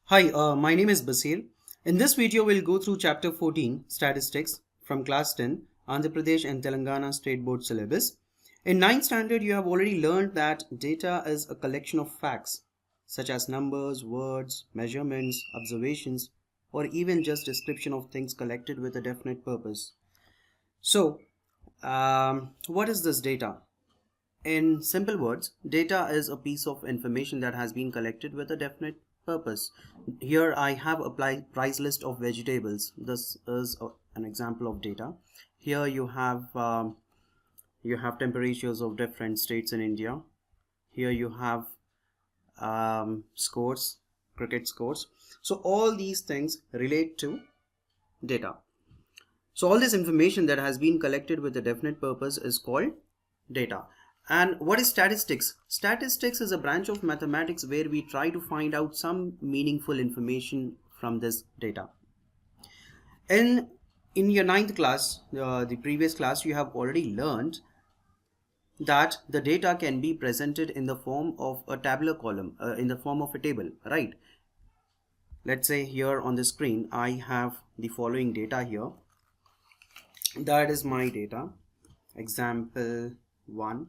Hi, my name is Basir. In this video, we'll go through Chapter 14, Statistics, from Class 10, Andhra Pradesh and Telangana State Board syllabus. In ninth standard, you have already learned that data is a collection of facts, such as numbers, words, measurements, observations, or even just description of things collected with a definite purpose. So, what is this data? In simple words, data is a piece of information that has been collected with a definite purpose. Here I have a price list of vegetables. This is an example of data. Here you have temperatures of different states in India. Here you have scores, cricket scores. So all these things relate to data. So all this information that has been collected with a definite purpose is called data. And what is statistics? Statistics is a branch of mathematics where we try to find out some meaningful information from this data. In your ninth class, the previous class, you have already learned that the data can be presented in the form of a tabular column, in the form of a table, right? Let's say here on the screen, I have the following data here. That is my data, example 1.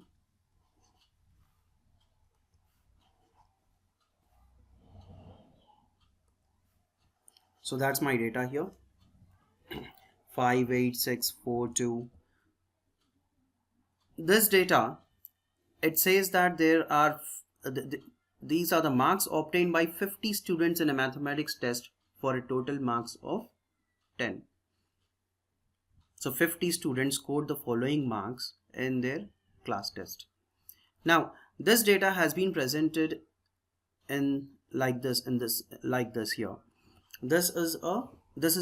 So that's my data here, 58642. This data, it says that there are these are the marks obtained by 50 students in a mathematics test for a total marks of 10. So 50 students scored the following marks in their class test. Now this data has been presented in like this here. This is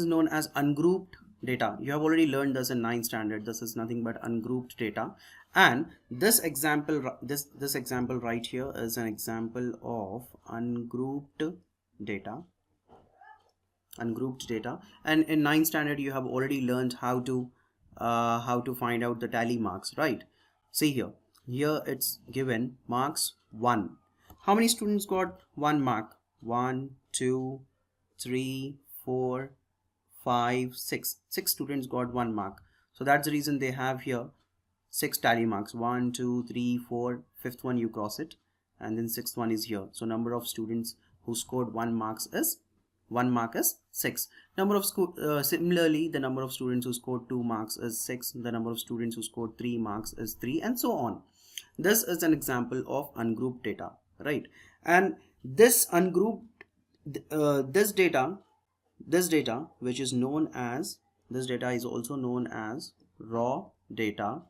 known as ungrouped data. You have already learned this in 9th standard. This is nothing but ungrouped data. And this example right here is an example of ungrouped data. And in 9th standard you have already learned how to find out the tally marks, right? See here it's given marks 1. How many students got 1 mark? 1, 2, 3, 4, 5, 6. 6 students got 1 mark. So that's the reason they have here 6 tally marks. 1, 2, 3, 4. Fifth one you cross it, and then sixth one is here. So number of students who scored 1 mark is 6. Similarly, the number of students who scored 2 marks is 6. The number of students who scored 3 marks is 3, and so on. This is an example of ungrouped data, right? And this ungrouped this data which is known as, this data is also known as raw data.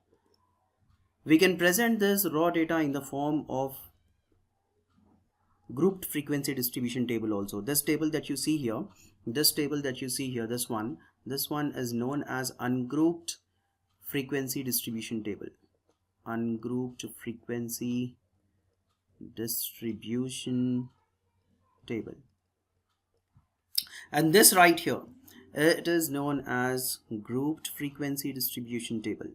We can present this raw data in the form of grouped frequency distribution table also. This table that you see here, this one is known as ungrouped frequency distribution table. Ungrouped frequency distribution table. And this right here, it is known as grouped frequency distribution table.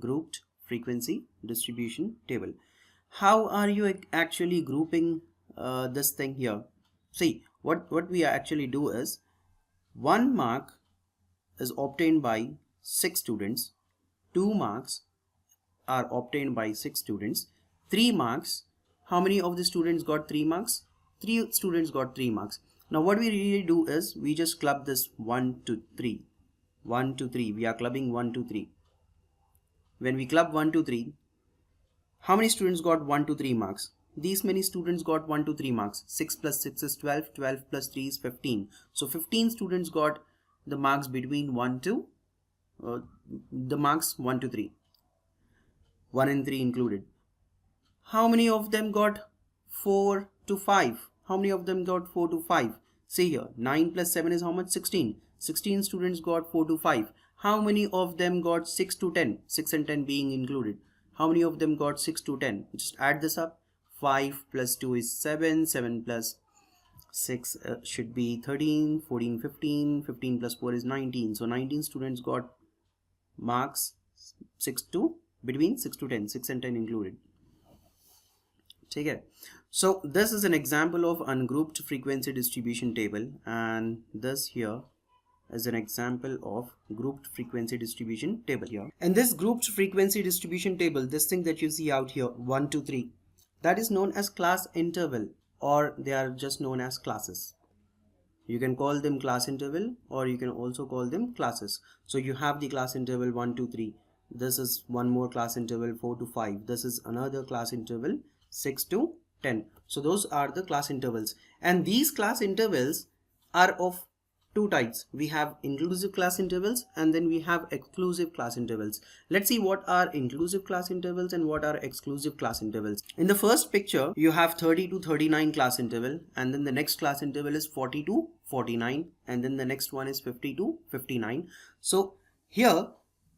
Grouped frequency distribution table. How are you actually grouping this thing here? See, what we actually do is 1 mark is obtained by 6 students, 2 marks are obtained by 6 students, 3 marks. How many of the students got 3 marks? 3 students got 3 marks. Now what we really do is we just club this 1 to 3. 1 to 3. We are clubbing 1 to 3. When we club 1 to 3, how many students got 1 to 3 marks? These many students got 1 to 3 marks. 6 plus 6 is 12. 12 plus 3 is 15. So 15 students got the marks between 1 to the marks 1 to 3. 1 and 3 included. How many of them got 4 to 5? How many of them got 4 to 5? See here, 9 plus 7 is how much? 16. 16 students got 4 to 5. How many of them got 6 to 10? 6 and 10 being included. How many of them got 6 to 10? Just add this up. 5 plus 2 is 7. 7 plus 6 should be 13. 14, 15. 15 plus 4 is 19. So 19 students got marks between 6 to 10. 6 and 10 included. ठीक है. So this is an example of ungrouped frequency distribution table, and this here is an example of grouped frequency distribution table here. And this grouped frequency distribution table, this thing that you see out here, 1 2 3, that is known as class interval, or they are just known as classes. You can call them class interval, or you can also call them classes. So you have the class interval 1 2 3, this is one more class interval 4 to 5, this is another class interval 6 to 10. So those are the class intervals, and these class intervals are of two types. We have inclusive class intervals, and then we have exclusive class intervals. Let's see what are inclusive class intervals and what are exclusive class intervals. In the first picture you have 30 to 39 class interval, and then the next class interval is 40 to 49, and then the next one is 50 to 59. So here,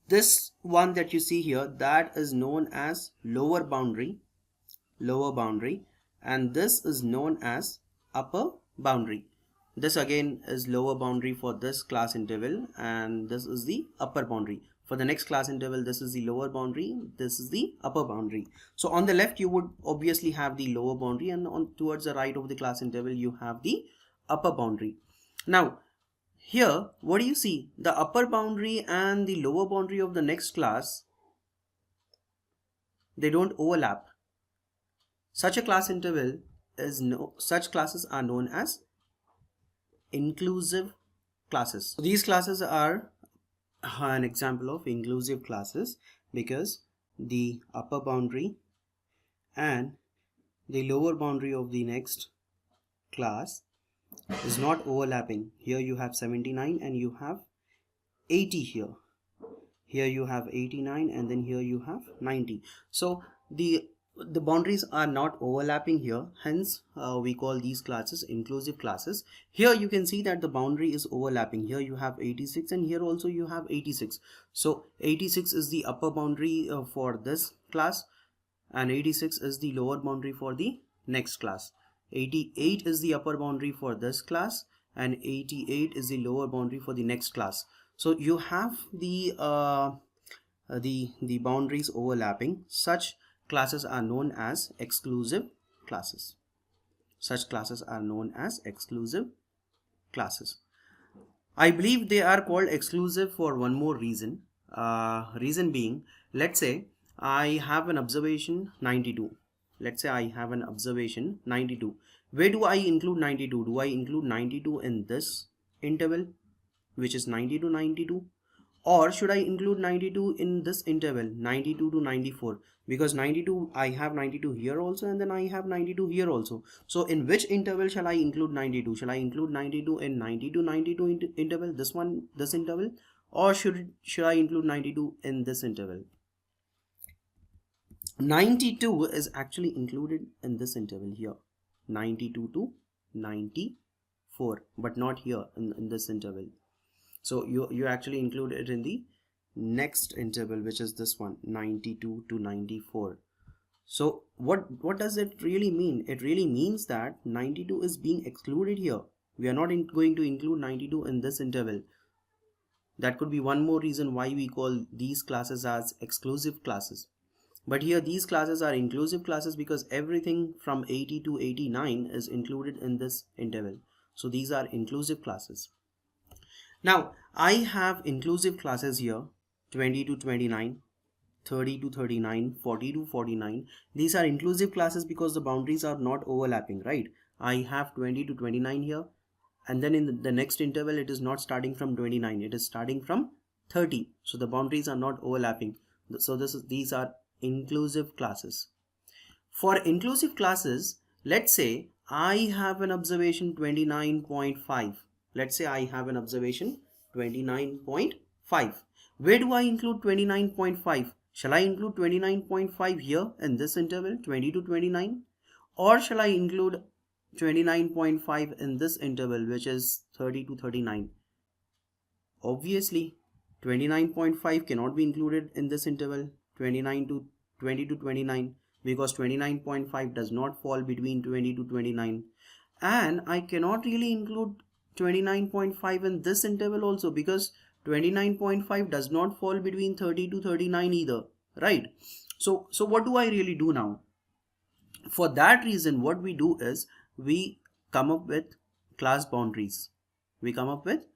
this one that you see here, that is known as lower boundary, and this is known as upper boundary. This again is lower boundary for this class interval, and this is the upper boundary. For the next class interval, this is the lower boundary, this is the upper boundary. So on the left you would obviously have the lower boundary, and on towards the right of the class interval you have the upper boundary. Now here, what do you see? The upper boundary and the lower boundary of the next class, they don't overlap. Such a class interval is such classes are known as inclusive classes. So these classes are an example of inclusive classes, because the upper boundary and the lower boundary of the next class is not overlapping. Here you have 79 and you have 80 here. Here you have 89 and then here you have 90. So the boundaries are not overlapping here, hence we call these classes inclusive classes. Here you can see that the boundary is overlapping. Here you have 86 and here also you have 86. So 86 is the upper boundary for this class, and 86 is the lower boundary for the next class. 88 is the upper boundary for this class, and 88 is the lower boundary for the next class. So you have the boundaries overlapping. Such classes are known as exclusive classes. Such classes are known as exclusive classes. I believe they are called exclusive for one more reason. Reason being, let's say I have an observation 92. Let's say I have an observation 92. Where do I include 92? Do I include 92 in this interval, which is 90 to 92? Or should I include 92 in this interval, 92 to 94? Because 92, I have 92 here also, and then I have 92 here also. So in which interval shall I include 92? Shall I include 92 in 90 to 92 interval, this one, this interval? Or should I include 92 in this interval? 92 is actually included in this interval here, 92 to 94, but not here in this interval. So you actually include it in the next interval, which is this one, 92 to 94. So what does it really mean? It really means that 92 is being excluded here. We are not going to include 92 in this interval. That could be one more reason why we call these classes as exclusive classes. But here these classes are inclusive classes because everything from 80 to 89 is included in this interval. So these are inclusive classes. Now I have inclusive classes here, 20 to 29, 30 to 39, 40 to 49. These are inclusive classes because the boundaries are not overlapping, right? I have 20 to 29 here, and then in the next interval it is not starting from 29, it is starting from 30. So the boundaries are not overlapping. So these are inclusive classes. For inclusive classes, let's say I have an observation 29.5. Let's say I have an observation 29.5. Where do I include 29.5? Shall I include 29.5 here in this interval, 20 to 29? Or shall I include 29.5 in this interval, which is 30 to 39? Obviously 29.5 cannot be included in this interval, 20 to 29, because 29.5 does not fall between 20 to 29, and I cannot really include 29.5 in this interval also, because 29.5 does not fall between 30 to 39 either, right? So what do I really do now? For that reason, what we do is we come up with class boundaries. We come up with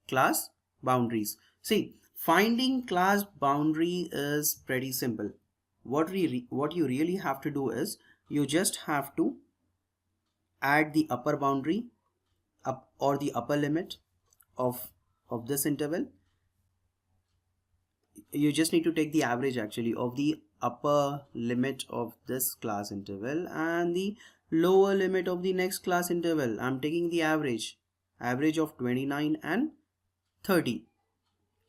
class boundaries. See, finding class boundary is pretty simple. What you really have to do is you just have to add the upper boundary up or the upper limit of this interval. You just need to take the average actually of the upper limit of this class interval and the lower limit of the next class interval. I'm taking the average of 29 and 30.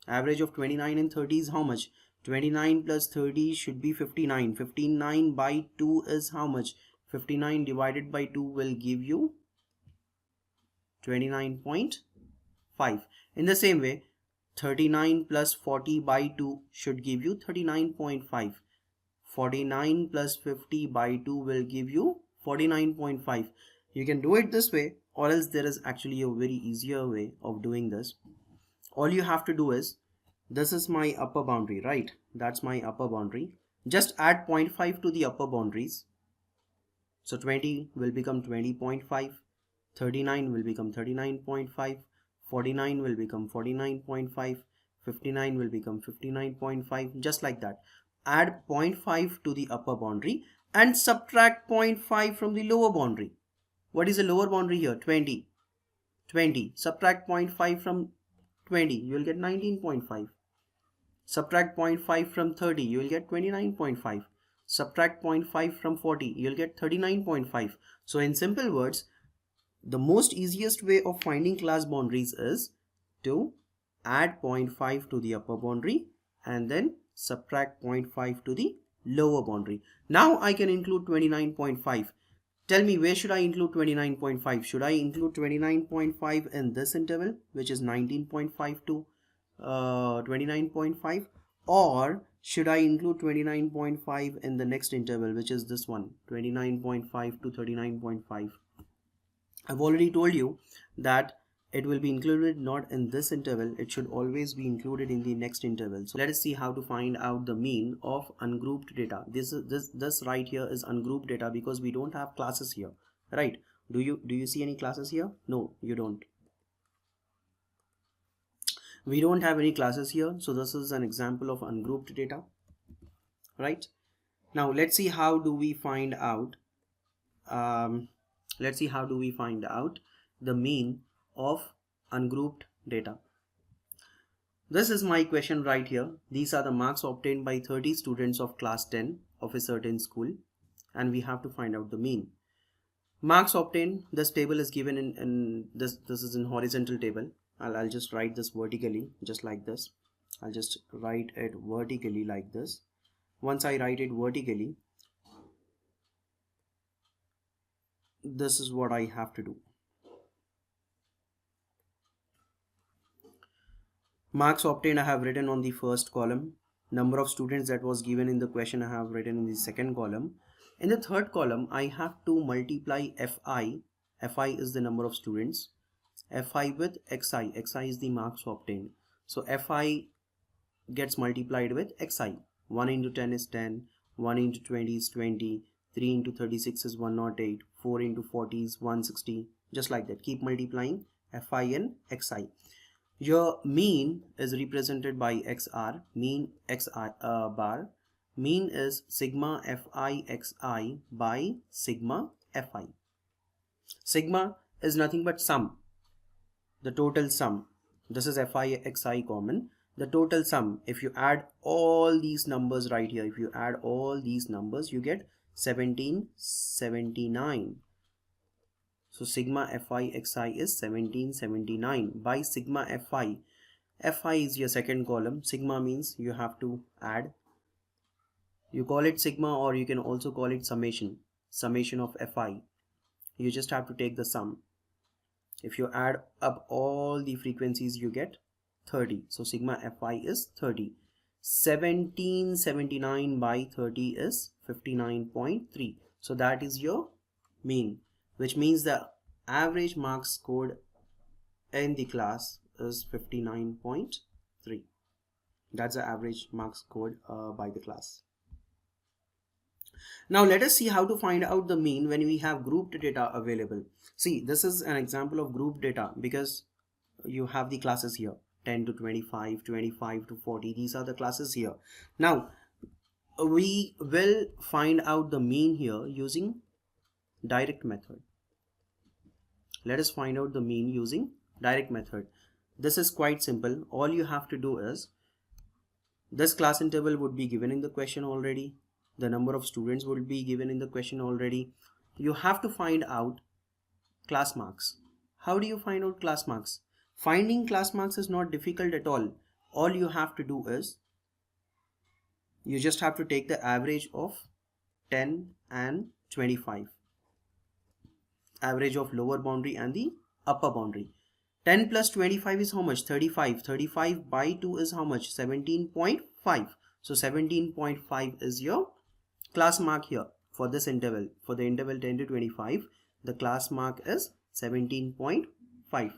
Average of 29 and 30 is how much? 29 plus 30 should be 59. 59 by 2 is how much? 59 divided by 2 will give you 29.5. In the same way, 39 plus 40 by 2 should give you 39.5. 49 plus 50 by 2 will give you 49.5. You can do it this way, or else there is actually a very easier way of doing this. All you have to do is, this is my upper boundary, right? That's my upper boundary. Just add 0.5 to the upper boundaries. So 20 will become 20.5. 39 will become 39.5, 49 will become 49.5, 59 will become 59.5, just like that. Add 0.5 to the upper boundary and subtract 0.5 from the lower boundary. What is the lower boundary here? 20. 20. Subtract 0.5 from 20, you will get 19.5. Subtract 0.5 from 30, you will get 29.5. Subtract 0.5 from 40, you will get 39.5. So in simple words, the most easiest way of finding class boundaries is to add 0.5 to the upper boundary and then subtract 0.5 to the lower boundary. Now I can include 29.5. Tell me, where should I include 29.5? Should I include 29.5 in this interval, which is 19.5 to 29.5, or should I include 29.5 in the next interval, which is this one, 29.5 to 39.5? I've already told you that it will be included not in this interval, it should always be included in the next interval. So let us see how to find out the mean of ungrouped data. This right here is ungrouped data because we don't have classes here, right? Do you see any classes here? No, you don't. We don't have any classes here, so this is an example of ungrouped data, right? Now let's see how do we find out let's see how do we find out the mean of ungrouped data. This is my question right here. These are the marks obtained by 30 students of class 10 of a certain school, and we have to find out the mean. Marks obtained, this table is given in this is in horizontal table. I'll just write this vertically, just like this. I'll just write it vertically like this. Once I write it vertically, this is what I have to do. Marks obtained I have written on the first column. Number of students that was given in the question I have written in the second column. In the third column I have to multiply Fi. Fi is the number of students. Fi with Xi. Xi is the marks obtained. So Fi gets multiplied with Xi. 1 into 10 is 10. 1 into 20 is 20. 3 into 36 is 108. 4 into 40 is 160. Just like that. Keep multiplying Fi and Xi. Your mean is represented by XR, mean XI bar. Mean is sigma Fi Xi by sigma Fi. Sigma is nothing but sum, the total sum. This is Fi Xi common. The total sum, if you add all these numbers right here, if you add all these numbers, you get 1779. So sigma Fi Xi is 1779 by sigma Fi. Fi is your second column. Sigma means you have to add. You call it sigma, or you can also call it summation. Summation of Fi. You just have to take the sum. If you add up all the frequencies, you get 30. So sigma Fi is 30. 1779 by 30 is 59.3. So that is your mean, which means the average marks scored in the class is 59.3. That's the average marks scored by the class. Now let us see how to find out the mean when we have grouped data available. See, this is an example of grouped data because you have the classes here, 10 to 25, 25 to 40. These are the classes here. Now we will find out the mean here using direct method. Let us find out the mean using direct method. This is quite simple. All you have to do is, this class interval would be given in the question already. The number of students would be given in the question already. You have to find out class marks. How do you find out class marks? Finding class marks is not difficult at all. All you have to do is, you just have to take the average of 10 and 25. Average of lower boundary and the upper boundary. 10 plus 25 is how much? 35. 35 by 2 is how much? 17.5. So 17.5 is your class mark here for this interval. For the interval 10 to 25, the class mark is 17.5.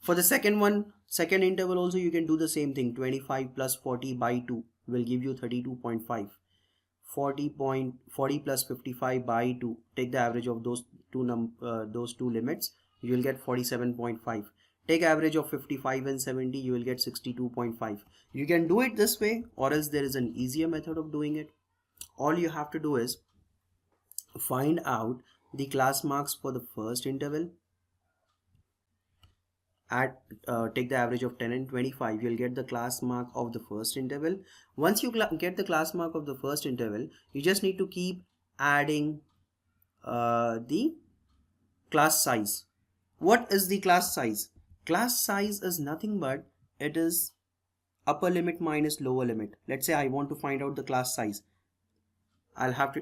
For the second interval also you can do the same thing. 25 plus 40 by 2 will give you 32.5. 40 plus 55 by 2, take the average of those two limits, you will get 47.5. Take average of 55 and 70, you will get 62.5. You can do it this way, or else there is an easier method of doing it. All you have to do is find out the class marks for the first interval, take the average of 10 and 25, you'll get the class mark of the first interval. Once you get the class mark of the first interval, you just need to keep adding the class size. What is the class size? Class size is nothing but, it is upper limit minus lower limit. Let's say I want to find out the class size. I'll have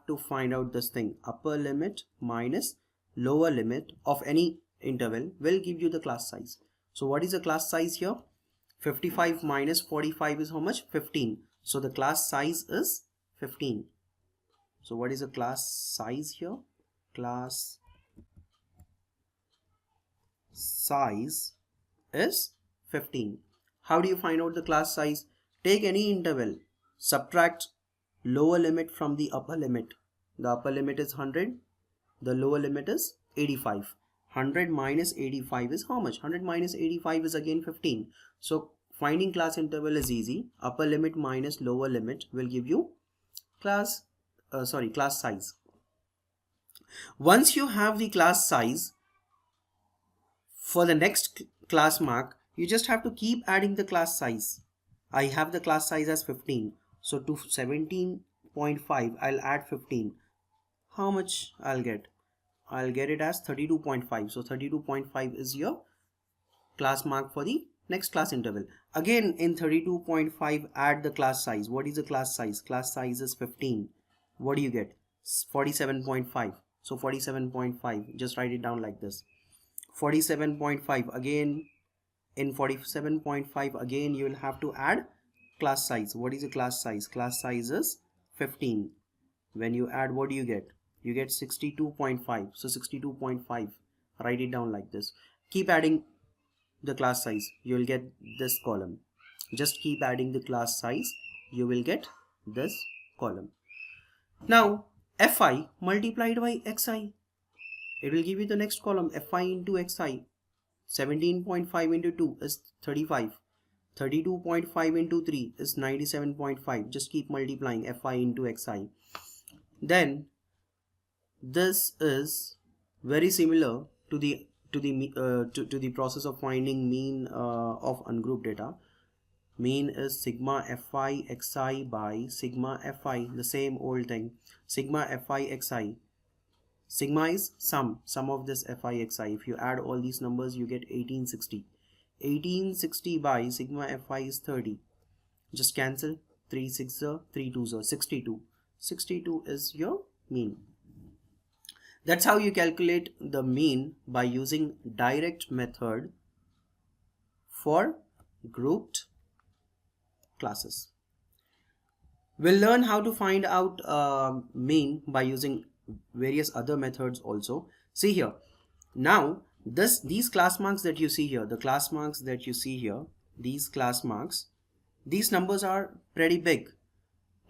to find out this thing, upper limit minus lower limit of any interval will give you the class size. So what is the class size here? 55 minus 45 is how much? 15. So the class size is 15. So what is the class size here? Class size is 15. How do you find out the class size? Take any interval, subtract lower limit from the upper limit. The upper limit is 100, the lower limit is 85. 100 minus 85 is how much? 100 minus 85 is again 15. So finding class interval is easy. Upper limit minus lower limit will give you class size. Once you have the class size, for the next class mark, you just have to keep adding the class size. I have the class size as 15. So to 17.5, I'll add 15. How much I'll get? I'll get it as 32.5. So 32.5 is your class mark for the next class interval. Again in 32.5, add the class size. What is the class size? Class size is 15. What do you get? 47.5. So 47.5, just write it down like this. 47.5, again in 47.5, again you will have to add class size. What is the class size? Class size is 15. When you add, what do you get? You get 62.5. So 62.5, write it down like this. Keep adding the class size, you will get this column. Just keep adding the class size, you will get this column. Now fi multiplied by xi, it will give you the next column, fi into xi. 17.5 into 2 is 35. 32.5 into 3 is 97.5. Just keep multiplying fi into xi. Then this is very similar to the process of finding mean of ungrouped data. Mean is sigma fi xi by sigma fi, the same old thing. Sigma fi xi. Sigma is sum of this fi xi. If you add all these numbers, you get 1860. 1860 by sigma fi is 30. Just cancel. 3 6 3 2 62. 62 is your mean. That's how you calculate the mean by using direct method for grouped classes. We'll learn how to find out mean by using various other methods also. See here, now these class marks that you see here, the class marks that you see here, these class marks, these numbers are pretty big.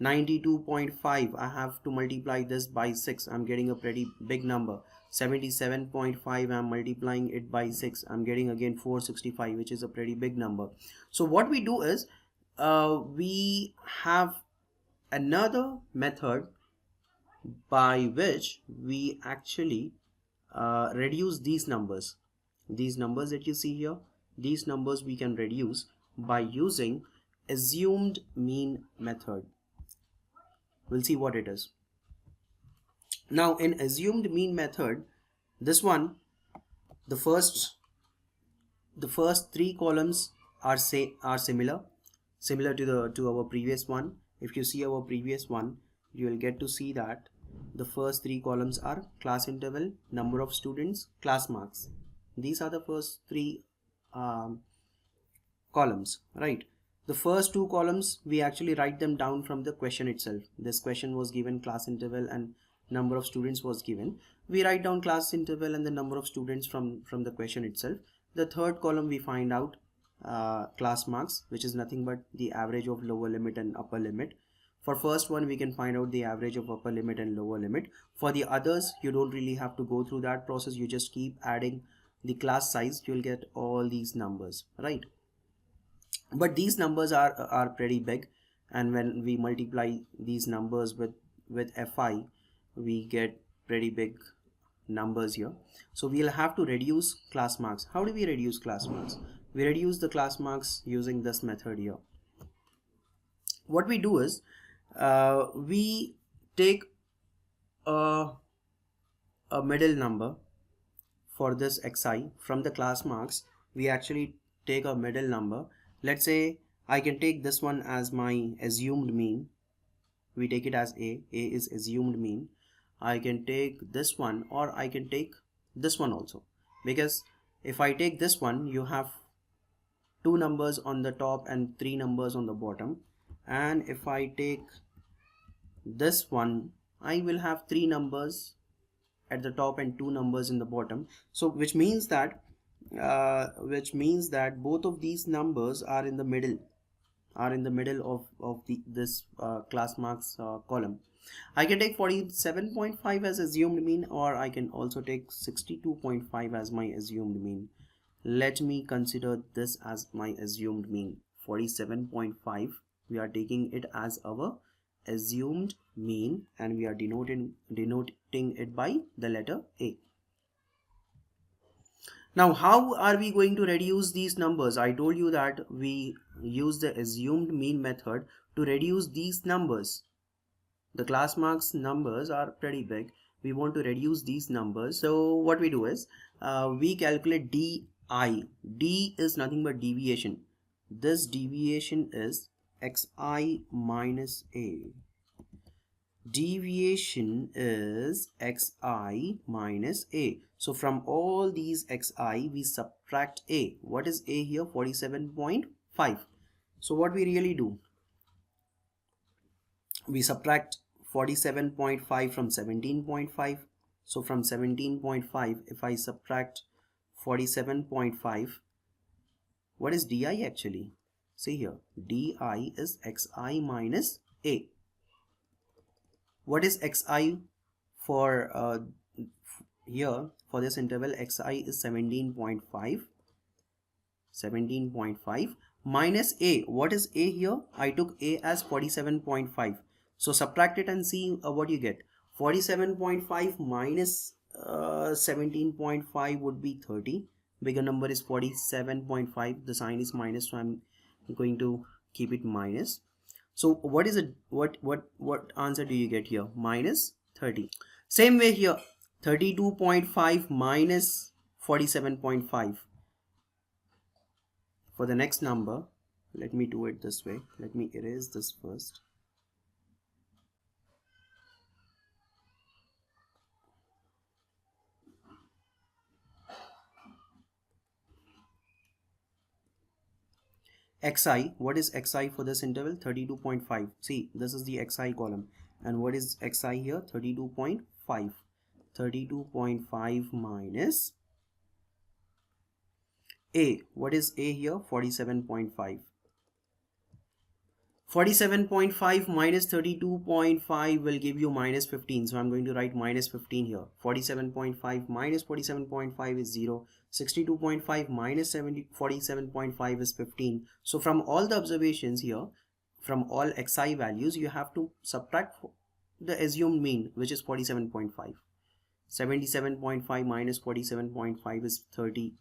92.5, I have to multiply this by 6, I'm getting a pretty big number. 77.5, I'm multiplying it by 6, I'm getting again 465, which is a pretty big number. So what we do is we have another method by which we actually reduce these numbers. These numbers that you see here, these numbers we can reduce by using assumed mean method. We'll see what it is. Now in assumed mean method, this one, the first three columns are similar to our previous one. If you see our previous one, you will get to see that the first three columns are class interval, number of students, class marks. These are the first three columns, right? The first two columns we actually write them down from the question itself. This question was given, class interval and number of students was given. We write down class interval and the number of students from the question itself. The third column we find out class marks, which is nothing but the average of lower limit and upper limit. For first one, we can find out the average of upper limit and lower limit. For the others, you don't really have to go through that process. You just keep adding the class size, you'll get all these numbers, right? But these numbers are pretty big, and when we multiply these numbers with fi, we get pretty big numbers here. So we'll have to reduce class marks. How do we reduce class marks? We reduce the class marks using this method here. What we do is we take a middle number for this xi. From the class marks, we actually take a middle number. Let's say I can take this one as my assumed mean. We take it as a is assumed mean. I can take this one, or I can take this one also, because if I take this one, you have two numbers on the top and three numbers on the bottom, and if I take this one, I will have three numbers at the top and two numbers in the bottom. So which means that both of these numbers are in the middle, of this class marks column. I can take 47.5 as assumed mean, or I can also take 62.5 as my assumed mean. Let me consider this as my assumed mean. 47.5, we are taking it as our assumed mean, and we are denoting it by the letter A. Now, how are we going to reduce these numbers? I told you that we use the assumed mean method to reduce these numbers. The class marks numbers are pretty big. We want to reduce these numbers. So what we do is we calculate di. D is nothing but deviation. This deviation is xi minus a. Deviation is xi minus a. So from all these xi, we subtract a. What is a here? 47.5. So what we really do? We subtract 47.5 from 17.5. So from 17.5, if I subtract 47.5, what is di actually? See here, di is xi minus a. What is xi for here? For this interval, xi is 17.5. 17.5 minus a. What is a here? I took a as 47.5. So subtract it and see what you get. 47.5 minus 17.5 would be 30. Bigger number is 47.5. The sign is minus, so I'm going to keep it minus. So what is it? What answer do you get here? Minus 30. Same way here, 32.5 minus 47.5. For the next number, let me do it this way. Let me erase this first. Xi, what is xi for this interval? 32.5. See, this is the xi column. And what is xi here? 32.5. 32.5 minus a. What is a here? 47.5. 47.5 minus 32.5 will give you minus 15. So I'm going to write minus 15 here. 47.5 minus 47.5 is 0. 62.5 minus 47.5 is 15. So from all the observations here, from all xi values, you have to subtract the assumed mean, which is 47.5. 77.5 minus 47.5 is 30.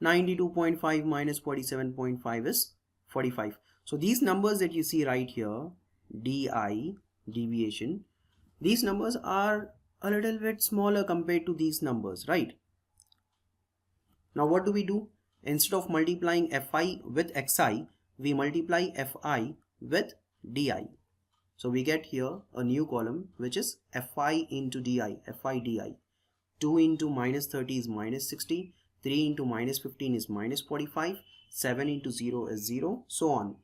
92.5 minus 47.5 is 45. So these numbers that you see right here, di, deviation, these numbers are a little bit smaller compared to these numbers, right? Now what do? Instead of multiplying fi with xi, we multiply fi with di. So we get here a new column which is fi into di, fi di. 2 into minus 30 is minus 60. 3 into minus 15 is minus 45. 7 into 0 is 0. So on.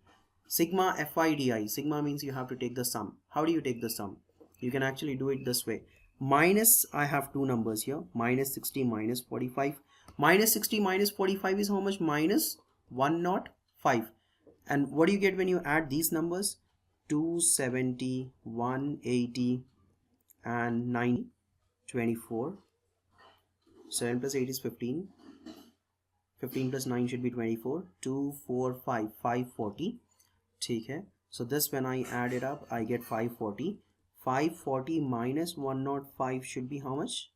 Sigma fi di. Sigma means you have to take the sum. How do you take the sum? You can actually do it this way. Minus, I have two numbers here. Minus 60 minus 45. Minus 60 minus 45 is how much? Minus 105. And what do you get when you add these numbers? 270, 180 and 90, 24. 7 plus 8 is 15. 15 plus 9 should be 24. 2, 4, 5, 540. Okay. So this, when I add it up, I get 540. 540 minus 105 should be how much?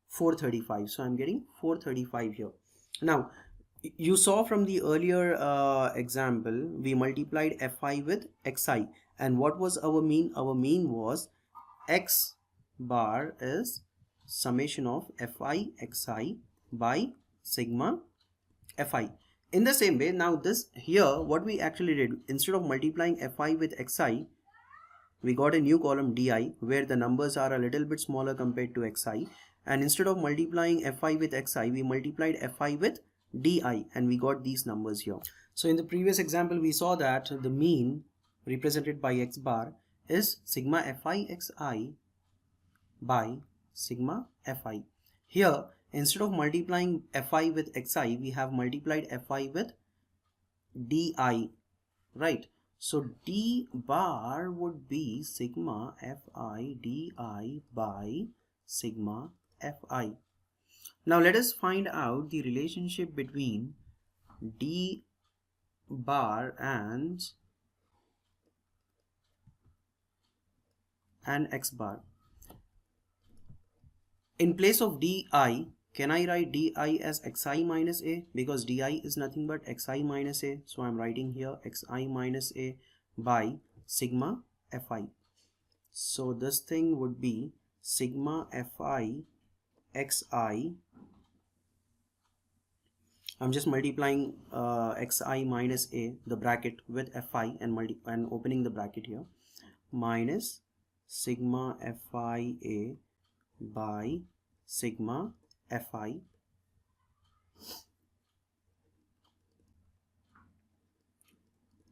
435. So I'm getting 435 here. Now, you saw from the earlier example, we multiplied fi with xi. And what was our mean? Our mean was x bar is summation of fi xi by sigma fi. In the same way, now this here, what we actually did, instead of multiplying fi with xi, we got a new column di where the numbers are a little bit smaller compared to xi, and instead of multiplying fi with xi, we multiplied fi with di and we got these numbers here. So in the previous example, we saw that the mean represented by x bar is sigma fi xi by sigma fi. Here, instead of multiplying fi with xi, we have multiplied fi with di, right? So d bar would be sigma fi di by sigma fi. Now let us find out the relationship between d bar and x bar. In place of di, can I write di as xi minus a? Because di is nothing but xi minus a. So I'm writing here xi minus a by sigma fi. So this thing would be sigma fi xi. I'm just multiplying xi minus a, the bracket, with fi and opening the bracket here, minus sigma fi a by sigma fi.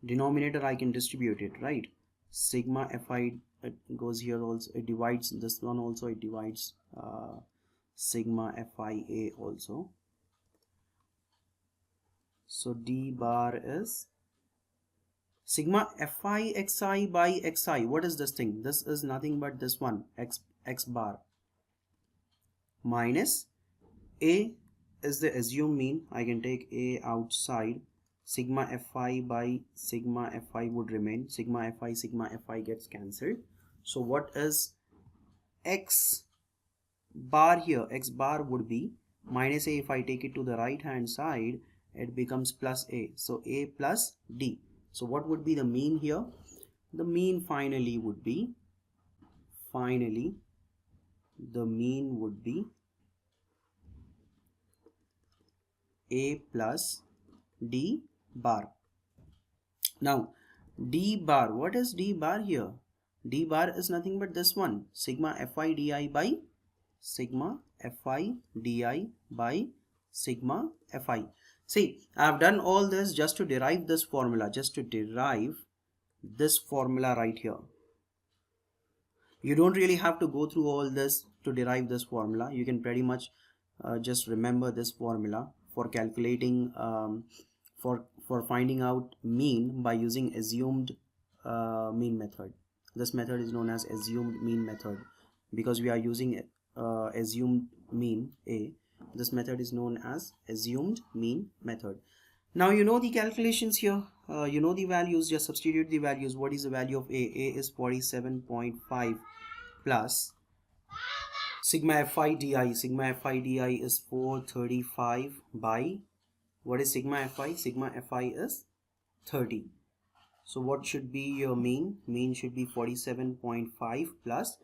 Denominator I can distribute it, right? Sigma fi, it goes here also, it divides this one also, it divides sigma fi a also. So d bar is sigma fi xi by xi. What is this thing? This is nothing but this one, x bar, minus a is the assumed mean. I can take a outside. Sigma fi by sigma fi would remain. Sigma fi gets cancelled. So what is x bar here? X bar would be minus a. If I take it to the right hand side, it becomes plus a. So a plus d. So what would be the mean here? The mean finally would be, the mean would be a plus d bar. Now d bar, what is d bar here? D bar is nothing but this one, sigma fi di by sigma fi di by sigma fi. See, I have done all this just to derive this formula, right here. You don't really have to go through all this to derive this formula. You can pretty much just remember this formula for calculating for finding out mean by using assumed mean method. This method is known as assumed mean method because we are using assumed mean A. This method is known as assumed mean method. Now you know the calculations here, you know the values, just substitute the values. What is the value of A? A is 47.5 plus sigma fi di. Sigma fi di is 435 by, what is sigma fi? Sigma fi is 30. So what should be your mean? Mean should be 47.5 plus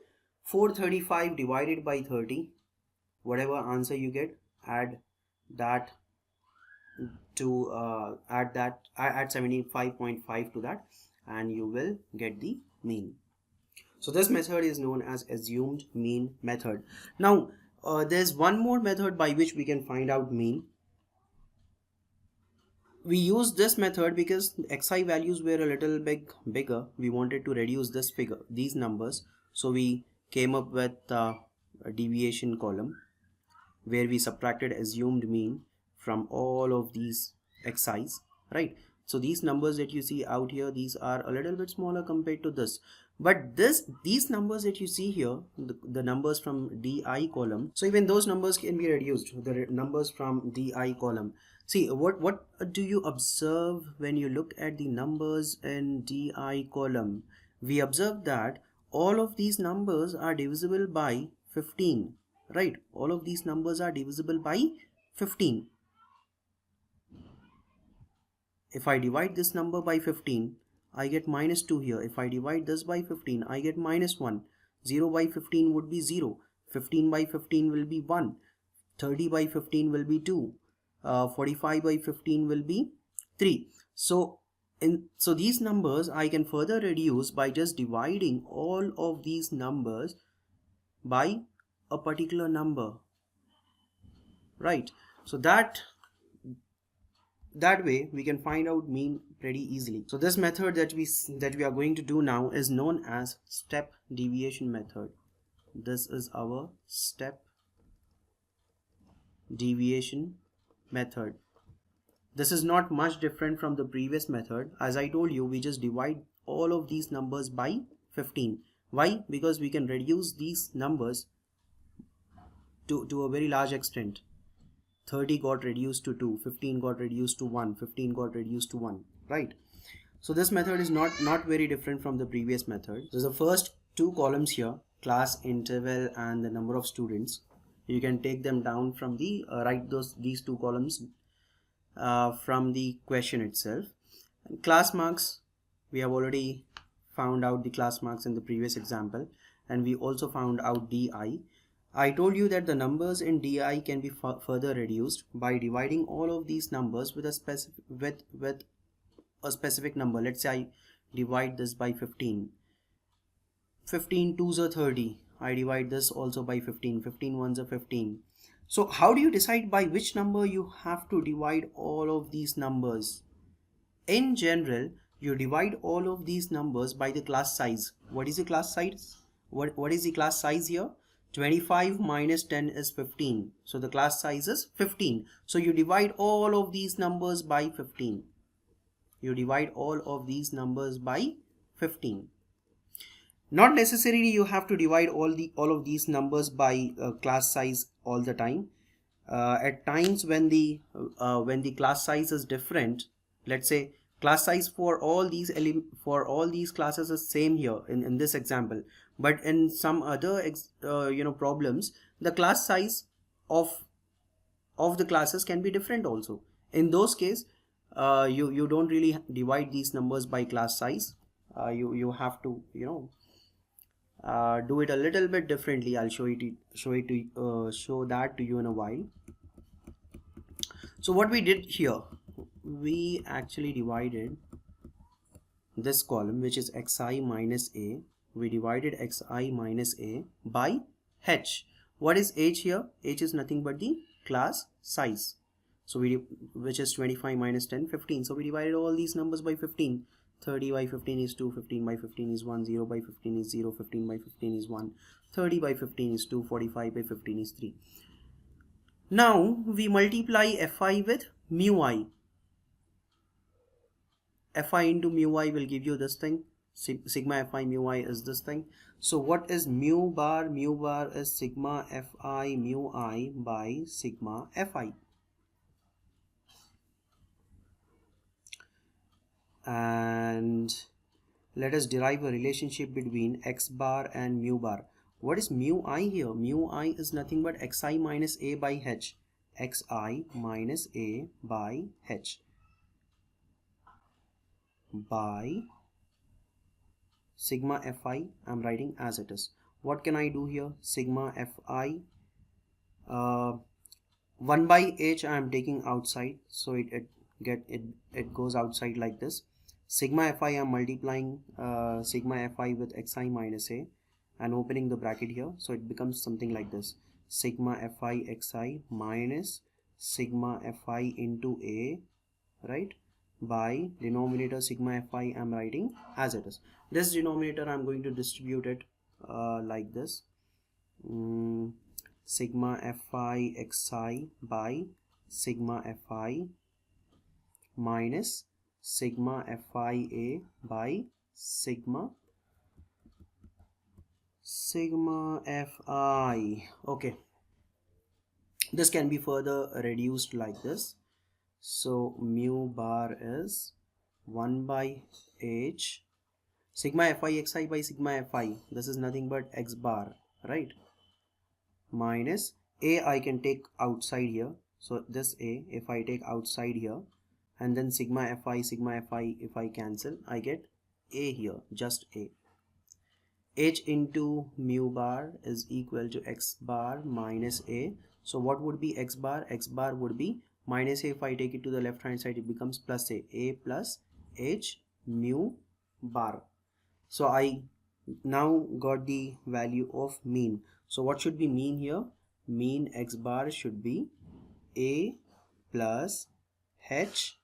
435 divided by 30. Whatever answer you get, add that to add 75.5 to that, and you will get the mean. So this method is known as assumed mean method. Now there's one more method by which we can find out mean. We use this method because xi values were a little bigger. We wanted to reduce these numbers, so we came up with a deviation column where we subtracted assumed mean from all of these xi's, right? So these numbers that you see out here, these are a little bit smaller compared to this, but these numbers that you see here, the numbers from di column, so even those numbers can be reduced, the numbers from di column. See, what do you observe when you look at the numbers in di column? We observe that all of these numbers are divisible by 15, right? All of these numbers are divisible by 15. If I divide this number by 15, I get minus 2 here. If I divide this by 15, I get minus 1. 0 by 15 would be 0. 15 by 15 will be 1. 30 by 15 will be 2. 45 by 15 will be 3. So these numbers I can further reduce by just dividing all of these numbers by a particular number, right? So that way we can find out mean pretty easily. So this method that we are going to do now is known as step deviation method. This is our step deviation method. This is not much different from the previous method. As I told you, we just divide all of these numbers by 15. Why? Because we can reduce these numbers to a very large extent. 30 got reduced to 2, 15 got reduced to 1, 15 got reduced to 1, right? So this method is not very different from the previous method. So the first two columns here, class, interval, and the number of students, you can take them down from the write these two columns from the question itself. And class marks, we have already found out the class marks in the previous example, and we also found out di. I told you that the numbers in di can be further reduced by dividing all of these numbers with a specific number. Let's say I divide this by 15. 15 2s are 30. I divide this also by 15. 15 1s are 15. So how do you decide by which number you have to divide all of these numbers? In general, you divide all of these numbers by the class size. What is the class size? What is the class size here? 25 minus 10 is 15. So the class size is 15. So you divide all of these numbers by 15. You divide all of these numbers by 15. Not necessarily you have to divide all of these numbers by class size all the time. At times when the class size is different, let's say class size for all these classes is same here in this example, but in some other problems, the class size of the classes can be different also. In those cases, you don't really divide these numbers by class size. You have to do it a little bit differently. I'll show that to you in a while. So what we did here, we actually divided this column, which is xi minus a. We divided xi minus a by h. What is h here? H is nothing but the class size. So which is 25 minus 10, 15. So we divided all these numbers by 15. 30 by 15 is 2, 15 by 15 is 1, 0 by 15 is 0, 15 by 15 is 1, 30 by 15 is 2, 45 by 15 is 3. Now we multiply fi with mu I. fi into mu I will give you this thing. Sigma fi mu I is this thing. So what is mu bar? Mu bar is sigma fi mu I by sigma fi. And let us derive a relationship between x bar and mu bar. What is mu I here? Mu I is nothing but xi minus a by h. Xi minus a by h by sigma fi. I'm writing as it is. What can I do here? Sigma fi 1 by h I am taking outside, so it goes outside like this. Sigma fi I am multiplying sigma fi with xi minus a and opening the bracket here, so it becomes something like this. Sigma fi xi minus sigma fi into a, right, by denominator sigma fi I'm writing as it is. This denominator I'm going to distribute it like this. Sigma fi xi by sigma fi minus sigma fi a by sigma fi. Okay, this can be further reduced like this. So mu bar is 1 by h sigma fi xi by sigma fi. This is nothing but x bar, right, minus a I can take outside here. So this a, if I take outside here, and then sigma fi if I cancel, I get a here, just a. H into mu bar is equal to x bar minus a. So what would be x bar? X bar would be minus a. If I take it to the left hand side, it becomes plus a plus h mu bar. So I now got the value of mean. So what should be mean here? Mean x bar should be a plus h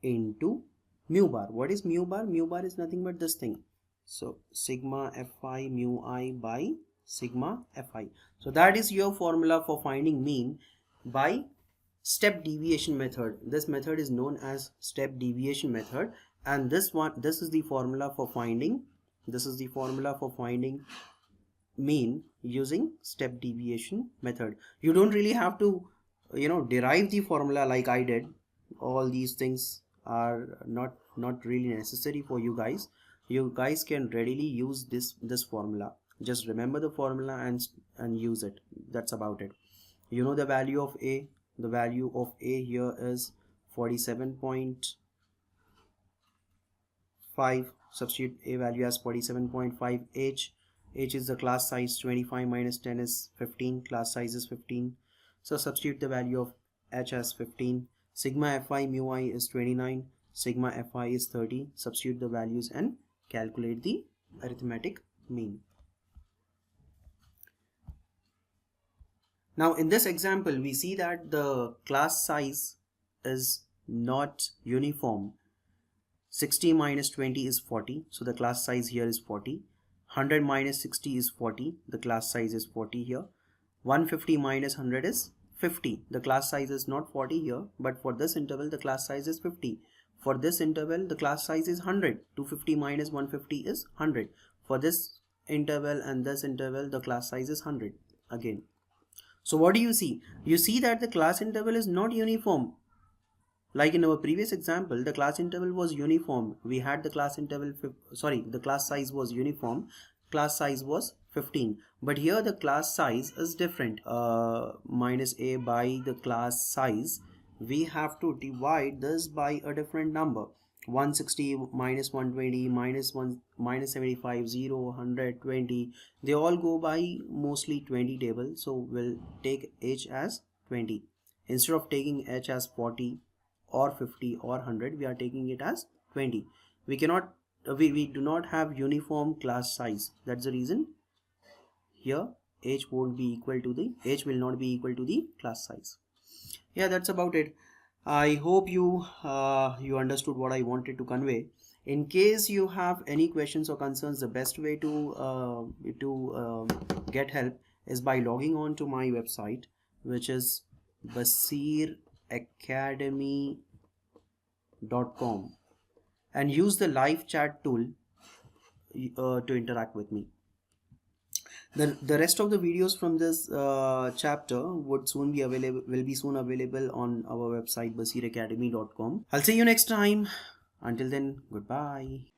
into mu bar. What is mu bar? Mu bar is nothing but this thing. So sigma fi mu I by sigma fi. So that is your formula for finding mean by step deviation method. This method is known as step deviation method, and this is the formula for finding mean using step deviation method. You don't really have to derive the formula like I did. All these things are not really necessary for you guys. You guys can readily use this formula. Just remember the formula and use it. That's about it. You know the value of a. The value of a here is 47.5. Substitute a value as 47.5. H is the class size. 25 minus 10 is 15. Class size is 15. So substitute the value of h as 15. Sigma fi mu I is 29. Sigma fi is 30. Substitute the values and calculate the arithmetic mean. Now in this example, we see that the class size is not uniform. 60 minus 20 is 40. So the class size here is 40. 100 minus 60 is 40. The class size is 40 here. 150 minus 100 is 50. The class size is not 40 here, but for this interval the class size is 50. For this interval the class size is 100. 250 minus 150 is 100. For this interval and this interval the class size is 100 again. So what do you see? You see that the class interval is not uniform. Like in our previous example, the class interval was uniform. We had the class interval, the class size was uniform. Class size was 15. But here the class size is different. Minus a by the class size. We have to divide this by a different number. 160 minus 120 minus 1 minus 75 0 100 20, they all go by mostly 20 table. So we'll take h as 20 instead of taking h as 40 or 50 or 100. We are taking it as 20. We cannot we do not have uniform class size. That's the reason here h will not be equal to the class size. Yeah, that's about it. I hope you understood what I wanted to convey. In case you have any questions or concerns, the best way to get help is by logging on to my website, which is basiracademy.com, and use the live chat tool to interact with me. The rest of the videos from this chapter will be soon available on our website basiracademy.com. I'll see you next time. Until then, goodbye.